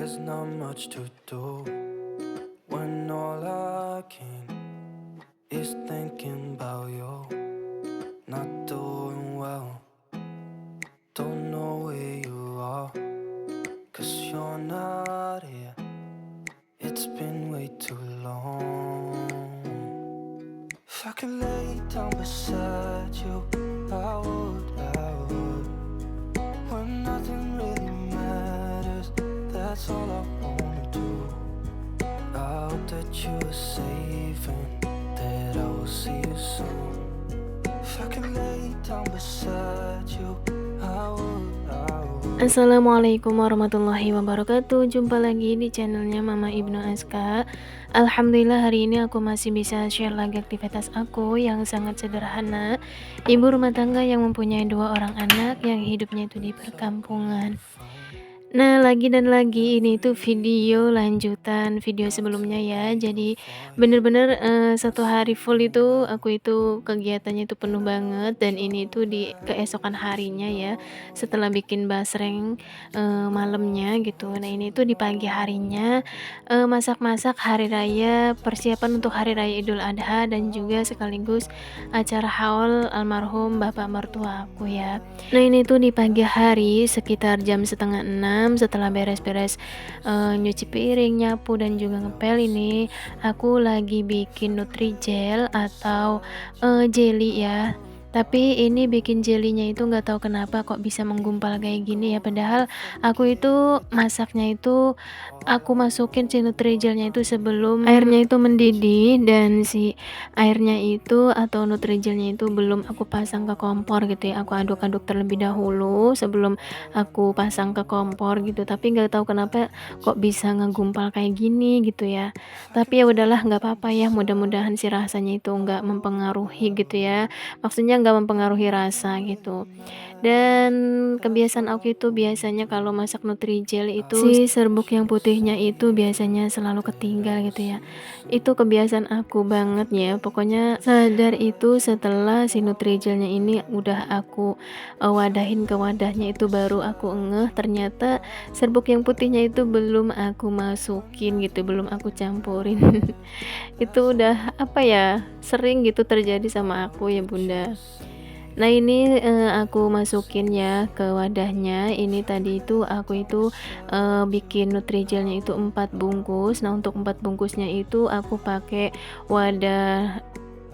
There's not much to do when all I can is thinking about you. Not doing well, don't know where you are, 'cause you're not here. It's been way too long. If I could lay down beside you, I would. When nothing really matters, that's all I wanna do. I hope that you are safe and that I will see you soon. If I can lay down beside you, I would. Assalamualaikum warahmatullahi wabarakatuh. Jumpa lagi di channelnya Mama Ibnu Aska. Alhamdulillah hari ini aku masih bisa share lagi aktivitas aku yang sangat sederhana. Ibu rumah tangga yang mempunyai 2 orang anak yang hidupnya itu di perkampungan. Nah, lagi dan lagi ini tuh video lanjutan video sebelumnya ya. Jadi bener-bener, 1 hari full itu aku itu kegiatannya itu penuh banget, dan ini tuh di keesokan harinya ya, setelah bikin basreng, malamnya gitu. Nah, ini tuh di pagi harinya, masak-masak hari raya, persiapan untuk hari raya Idul Adha dan juga sekaligus acara haul almarhum bapak mertua aku ya. Nah, ini tuh di pagi hari sekitar jam setengah 6 setelah beres-beres, nyuci piring, nyapu, dan juga ngepel, ini aku lagi bikin Nutrijel atau, jelly ya. Tapi ini bikin jelinya itu nggak tahu kenapa kok bisa menggumpal kayak gini ya, padahal aku itu masaknya itu aku masukin si Nutrijelnya itu sebelum airnya itu mendidih, dan si airnya itu atau Nutrijelnya itu belum aku pasang ke kompor gitu ya. Aku aduk-aduk terlebih dahulu sebelum aku pasang ke kompor gitu, tapi nggak tahu kenapa kok bisa ngegumpal kayak gini gitu ya. Tapi ya udahlah, nggak apa-apa ya, mudah-mudahan si rasanya itu nggak mempengaruhi gitu ya, maksudnya nggak mempengaruhi rasa gitu. Dan kebiasaan aku itu biasanya kalau masak Nutrijel itu si serbuk yang putihnya itu biasanya selalu ketinggal gitu ya. Itu kebiasaan aku banget ya. Pokoknya sadar itu setelah si Nutrijelnya ini udah aku wadahin ke wadahnya, itu baru aku ngeh ternyata serbuk yang putihnya itu belum aku masukin gitu, belum aku campurin. Itu udah apa ya, sering gitu terjadi sama aku ya Bunda. Nah, ini, aku masukin ya ke wadahnya. Ini tadi itu aku itu, bikin Nutrijelnya itu 4 bungkus. Nah, untuk 4 bungkusnya itu aku pakai wadah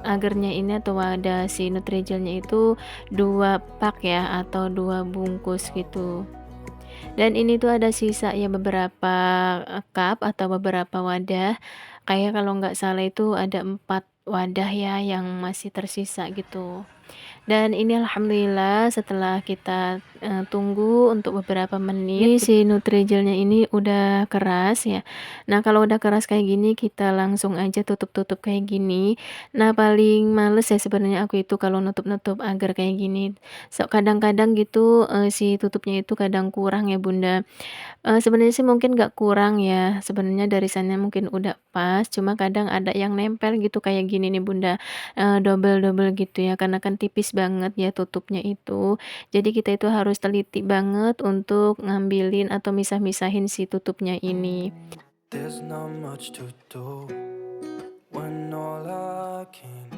agarnya ini atau wadah si Nutrijelnya itu 2 pak ya, atau 2 bungkus gitu. Dan ini tuh ada sisa ya beberapa, cup atau beberapa wadah. Kayak kalau nggak salah itu ada 4 wadah ya yang masih tersisa gitu. Dan ini alhamdulillah setelah kita, tunggu untuk beberapa menit, ini si Nutrijelnya ini udah keras ya. Nah, kalau udah keras kayak gini kita langsung aja tutup-tutup kayak gini. Nah, paling males ya sebenarnya aku itu kalau nutup-nutup agar kayak gini. Kadang-kadang gitu, si tutupnya itu kadang kurang ya Bunda. Sebenarnya sih mungkin nggak kurang ya, sebenarnya dari sana mungkin udah pas, cuma kadang ada yang nempel gitu kayak gini nih Bunda, double-double gitu ya, karena kan tipis banget ya tutupnya itu. Jadi kita itu harus teliti banget untuk ngambilin atau misah-misahin si tutupnya ini. There's not much to do when all I can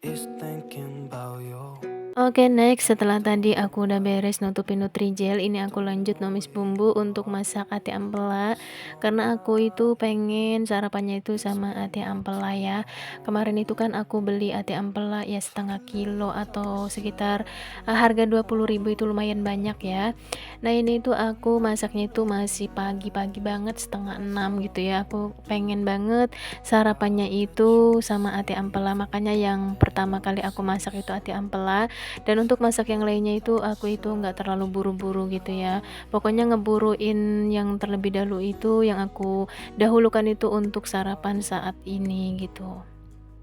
is thinking about you. Oke, next, setelah tadi aku udah beres nutupin Nutrijel, ini aku lanjut numis bumbu untuk masak ati ampela, karena aku itu pengen sarapannya itu sama ati ampela ya. Kemarin itu kan aku beli ati ampela ya setengah kilo atau sekitar harga 20.000, itu lumayan banyak ya. Nah, ini tuh aku masaknya itu masih pagi-pagi banget, setengah 6 gitu ya. Aku pengen banget sarapannya itu sama ati ampela, makanya yang pertama kali aku masak itu ati ampela. Dan untuk masak yang lainnya itu aku itu nggak terlalu buru-buru gitu ya. Pokoknya ngeburuin yang terlebih dahulu itu, yang aku dahulukan itu untuk sarapan saat ini gitu.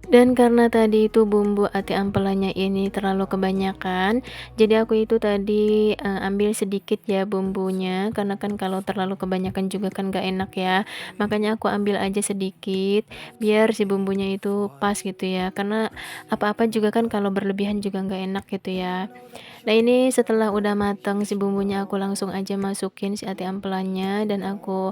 Dan karena tadi itu bumbu ati ampelanya ini terlalu kebanyakan, jadi aku itu tadi, ambil sedikit ya bumbunya, karena kan kalau terlalu kebanyakan juga kan gak enak ya. Makanya aku ambil aja sedikit, biar si bumbunya itu pas gitu ya, karena apa-apa juga kan kalau berlebihan juga nggak enak gitu ya. Nah ini setelah udah mateng si bumbunya aku langsung aja masukin si ati ampelannya dan aku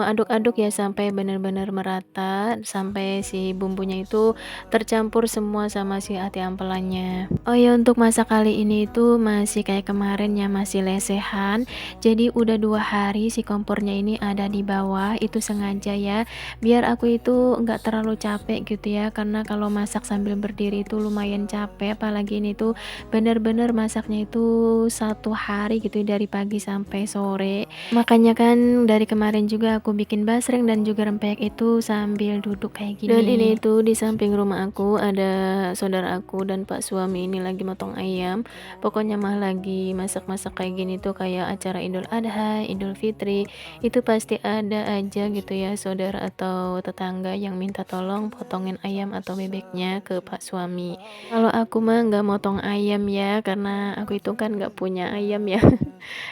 aduk-aduk ya sampai benar-benar merata, sampai si bumbunya itu tercampur semua sama si ati ampelannya. Oh ya untuk masak kali ini itu masih kayak kemarin ya, masih lesehan. Jadi udah 2 hari si kompornya ini ada di bawah, itu sengaja ya biar aku itu nggak terlalu capek gitu ya, karena kalau masak sambil berdiri itu lumayan capek, apalagi ini tuh bener-bener masaknya itu 1 hari gitu ya, dari pagi sampai sore. Makanya kan dari kemarin juga aku bikin basreng dan juga rempeyek itu sambil duduk kayak gini. Dan ini tuh di samping rumah aku ada saudara aku dan pak suami ini lagi motong ayam. Pokoknya mah lagi masak-masak kayak gini tuh kayak acara Idul Adha, Idul Fitri, itu pasti ada aja gitu ya saudara atau tetangga yang minta tolong potongin ayam atau bebeknya ke pak suami. Kalau aku mah nggak motong ayam ya, karena aku itu kan nggak punya ayam ya,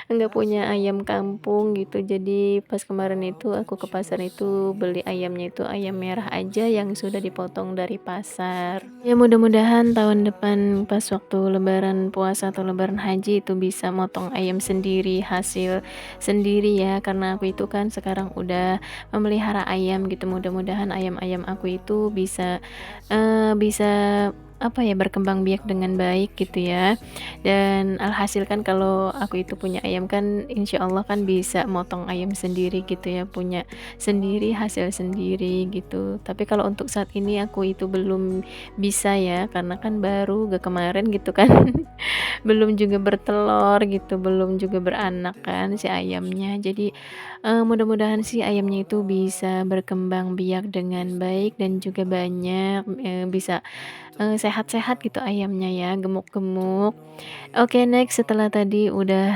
nggak punya ayam kampung gitu. Jadi pas kemarin itu aku ke pasar itu beli ayamnya itu ayam merah aja yang sudah dipotong dari pasar. Ya mudah-mudahan tahun depan pas waktu lebaran puasa atau lebaran haji itu bisa motong ayam sendiri, hasil sendiri ya, karena aku itu kan sekarang udah memelihara ayam gitu. Mudah-mudahan ayam-ayam aku itu bisa apa ya, berkembang biak dengan baik gitu ya. Dan alhasil kan kalau aku itu punya ayam kan insya Allah kan bisa motong ayam sendiri gitu ya, punya sendiri, hasil sendiri gitu. Tapi kalau untuk saat ini aku itu belum bisa ya, karena kan baru gak kemarin gitu kan. Belum juga bertelur gitu, belum juga beranak kan si ayamnya. Jadi mudah-mudahan si ayamnya itu bisa berkembang biak dengan baik dan juga banyak, bisa sehat-sehat gitu ayamnya ya, gemuk-gemuk. Oke next, setelah tadi udah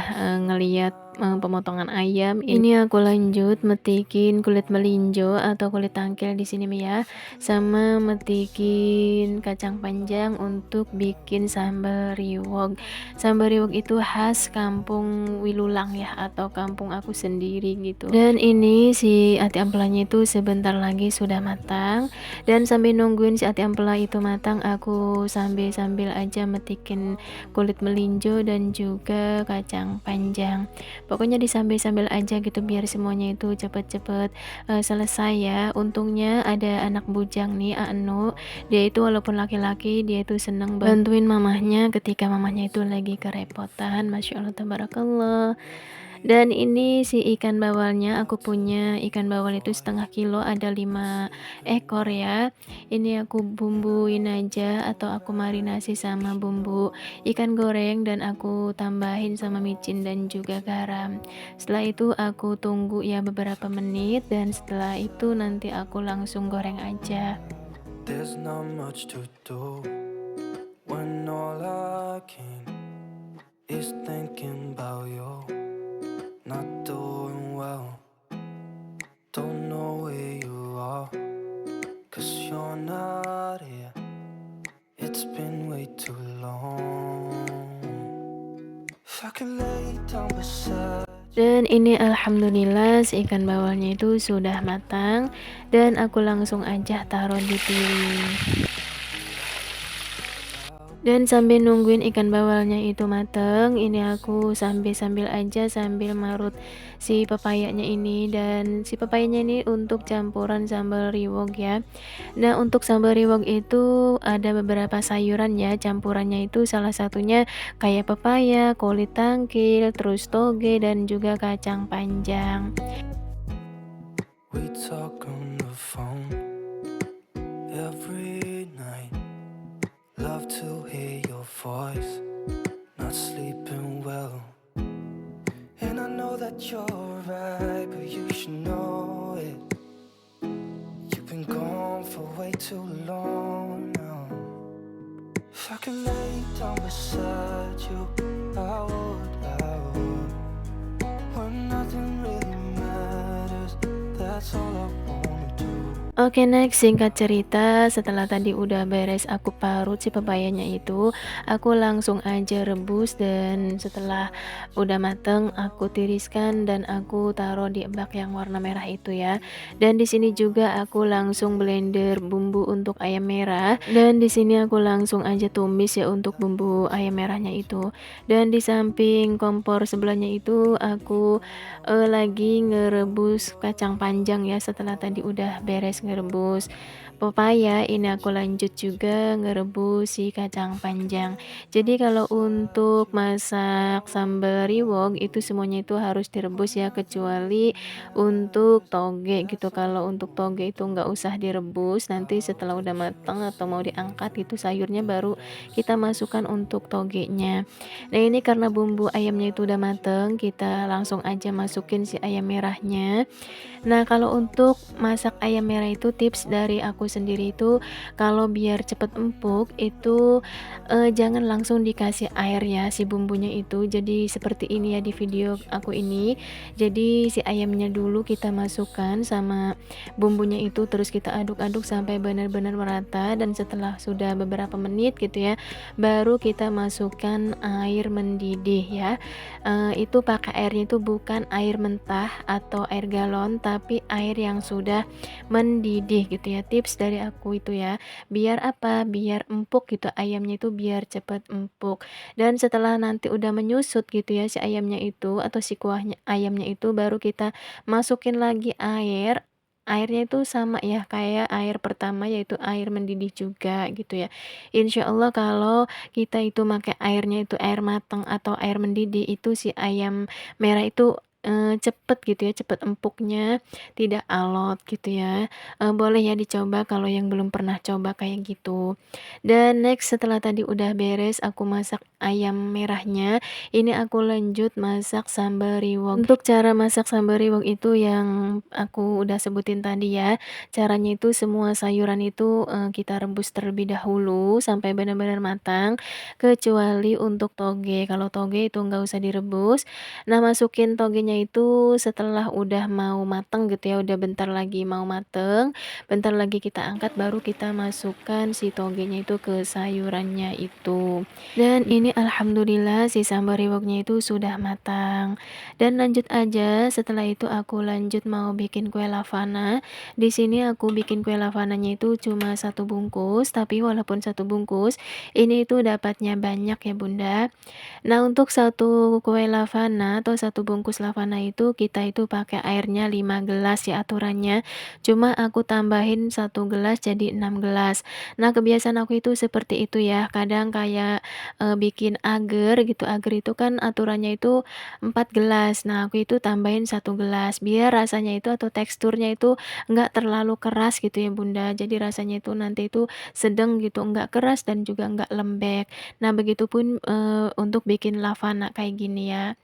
ngeliat pemotongan ayam, ini aku lanjut metikin kulit melinjo atau kulit tangkil di sini ya, sama metikin kacang panjang untuk bikin sambal riwok. Sambal riwok itu khas kampung Wilulang ya, atau kampung aku sendiri gitu. Dan ini si ati ampelanya itu sebentar lagi sudah matang, dan sambil nungguin si ati ampela itu matang, aku sambil aja metikin kulit melinjo dan juga kacang panjang. Pokoknya disambil-sambil aja gitu biar semuanya itu cepet-cepet selesai ya. Untungnya ada anak bujang nih, Anu. Dia itu walaupun laki-laki, dia itu seneng bantuin mamahnya ketika mamahnya itu lagi kerepotan. Masya Allah tabarakallah. Dan ini si ikan bawalnya, aku punya ikan bawal itu setengah kilo, ada 5 ekor ya. Ini aku bumbuin aja atau aku marinasi sama bumbu ikan goreng dan aku tambahin sama micin dan juga garam. Setelah itu aku tunggu ya beberapa menit, dan setelah itu nanti aku langsung goreng aja. There's not much to do when all I can is thinking about you. Not doing well, don't know where you are, 'cause you're not here. It's been way too long. If I can lay down beside. Dan ini alhamdulillah si ikan bawalnya itu sudah matang, dan aku langsung aja taruh di piring. Dan sambil nungguin ikan bawalnya itu mateng, ini aku sambil aja sambil marut si pepayanya ini. Dan si pepayanya ini untuk campuran sambal riwok ya. Nah untuk sambal riwok itu ada beberapa sayuran ya campurannya, itu salah satunya kayak pepaya, kulit tangkil, terus toge dan juga kacang panjang. We talk on the phone every night. Love to hear your voice. Not sleeping well. And I know that you're right, but you should know it. You've been gone for way too long now. If I could lay down beside you, I would. When nothing really matters, that's all I wanna do. Oke, next, singkat cerita, setelah tadi udah beres aku parut si pepayanya itu, aku langsung aja rebus dan setelah udah mateng aku tiriskan dan aku taruh di bak yang warna merah itu ya. Dan di sini juga aku langsung blender bumbu untuk ayam merah dan di sini aku langsung aja tumis ya untuk bumbu ayam merahnya itu. Dan di samping kompor sebelahnya itu aku lagi ngerebus kacang panjang ya setelah tadi udah beres ngerebus pepaya, ini aku lanjut juga ngerebus si kacang panjang. Jadi kalau untuk masak sambal riwok itu semuanya itu harus direbus ya, kecuali untuk toge gitu. Kalau untuk toge itu nggak usah direbus, nanti setelah udah matang atau mau diangkat itu sayurnya baru kita masukkan untuk togenya. Nah, ini karena bumbu ayamnya itu udah mateng, kita langsung aja masukin si ayam merahnya. Nah, kalau untuk masak ayam merah itu tips dari aku sendiri itu, kalau biar cepet empuk itu, jangan langsung dikasih air ya si bumbunya itu. Jadi seperti ini ya di video aku ini. Jadi si ayamnya dulu kita masukkan sama bumbunya itu, terus kita aduk-aduk sampai benar-benar merata dan setelah sudah beberapa menit gitu ya, baru kita masukkan air mendidih ya. Itu pakai airnya itu bukan air mentah atau air galon, tapi air yang sudah mendidih gitu ya. Tips dari aku itu ya, biar apa? Biar empuk gitu ayamnya itu biar cepet empuk. Dan setelah nanti udah menyusut gitu ya si ayamnya itu atau si kuahnya ayamnya itu baru kita masukin lagi air. Airnya itu sama ya kayak air pertama yaitu air mendidih juga gitu ya. Insya Allah kalau kita itu pakai airnya itu air matang atau air mendidih itu si ayam merah itu, cepet gitu ya, cepet empuknya, tidak alot gitu ya. Boleh ya dicoba kalau yang belum pernah coba kayak gitu. Dan next setelah tadi udah beres aku masak ayam merahnya, ini aku lanjut masak sambal riwok. Untuk cara masak sambal riwok itu yang aku udah sebutin tadi ya, caranya itu semua sayuran itu, kita rebus terlebih dahulu sampai benar-benar matang, kecuali untuk toge. Kalau toge itu nggak usah direbus. Nah, masukin togenya itu setelah udah mau mateng gitu ya, udah bentar lagi mau mateng, bentar lagi kita angkat baru kita masukkan si togenya itu ke sayurannya itu. Dan ini alhamdulillah si sambal riwoknya itu sudah matang. Dan lanjut aja, setelah itu aku lanjut mau bikin kue lavana. Di sini aku bikin kue lavananya itu cuma satu bungkus, tapi walaupun satu bungkus, ini itu dapatnya banyak ya Bunda. Nah, untuk satu kue lavana atau satu bungkus lavana itu kita itu pakai airnya 5 gelas ya aturannya. Cuma aku tambahin satu gelas jadi 6 gelas. Nah, kebiasaan aku itu seperti itu ya. Kadang kayak bikin agar gitu. Agar itu kan aturannya itu 4 gelas. Nah, aku itu tambahin satu gelas biar rasanya itu atau teksturnya itu nggak terlalu keras gitu ya Bunda. Jadi rasanya itu nanti itu sedang gitu, nggak keras dan juga nggak lembek. Nah, begitupun untuk bikin lavana kayak gini ya.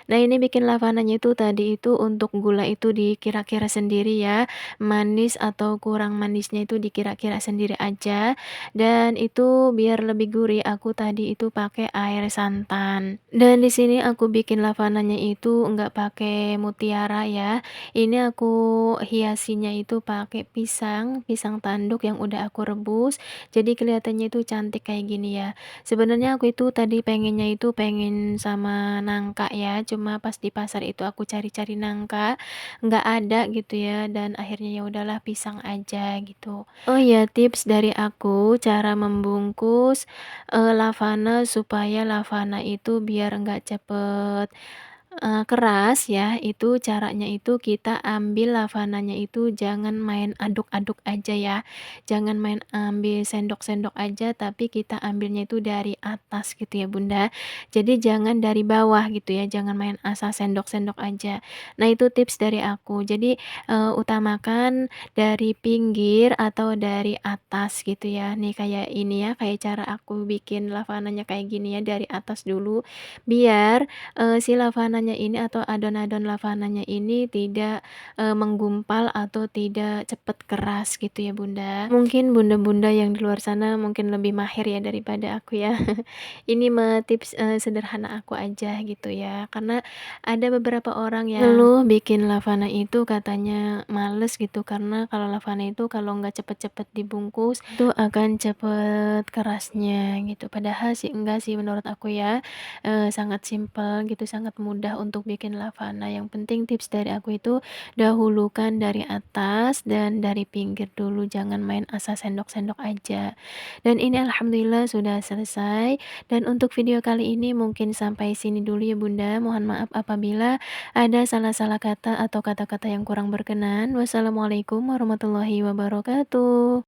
Nah, ini bikin lavananya itu tadi itu untuk gula itu dikira-kira sendiri ya, manis atau kurang manisnya itu dikira-kira sendiri aja, dan itu biar lebih gurih aku tadi itu pakai air santan. Dan di sini aku bikin lavananya itu enggak pakai mutiara ya, ini aku hiasinya itu pakai pisang, pisang tanduk yang udah aku rebus, jadi kelihatannya itu cantik kayak gini ya. Sebenarnya aku itu tadi pengennya itu pengen sama nangka ya, cuma pas di pasar itu aku cari-cari nangka, nggak ada gitu ya, dan akhirnya ya udahlah pisang aja gitu. Oh ya, tips dari aku cara membungkus, lavana supaya lavana itu biar nggak cepet keras ya, itu caranya itu kita ambil lavananya itu jangan main aduk-aduk aja ya, jangan main ambil sendok-sendok aja, tapi kita ambilnya itu dari atas gitu ya Bunda. Jadi jangan dari bawah gitu ya, jangan main asal sendok-sendok aja. Nah, itu tips dari aku. Jadi, utamakan dari pinggir atau dari atas gitu ya. Nih kayak ini ya, kayak cara aku bikin lavananya kayak gini ya, dari atas dulu, biar si lavananya lavananya ini atau adon-adon lavananya ini tidak, menggumpal atau tidak cepat keras gitu ya Bunda. Mungkin bunda-bunda yang di luar sana mungkin lebih mahir ya daripada aku ya. Ini mah tips, sederhana aku aja gitu ya, karena ada beberapa orang yang ngeluh bikin lavana itu katanya males gitu, karena kalau lavana itu kalau nggak cepet-cepet dibungkus, itu akan cepet kerasnya gitu. Padahal sih enggak sih menurut aku ya, sangat simpel gitu, sangat mudah untuk bikin lavana. Yang penting tips dari aku itu dahulukan dari atas dan dari pinggir dulu, jangan main asal sendok-sendok aja. Dan ini alhamdulillah sudah selesai. Dan untuk video kali ini mungkin sampai sini dulu ya Bunda. Mohon maaf apabila ada salah-salah kata atau kata-kata yang kurang berkenan. Wassalamualaikum warahmatullahi wabarakatuh.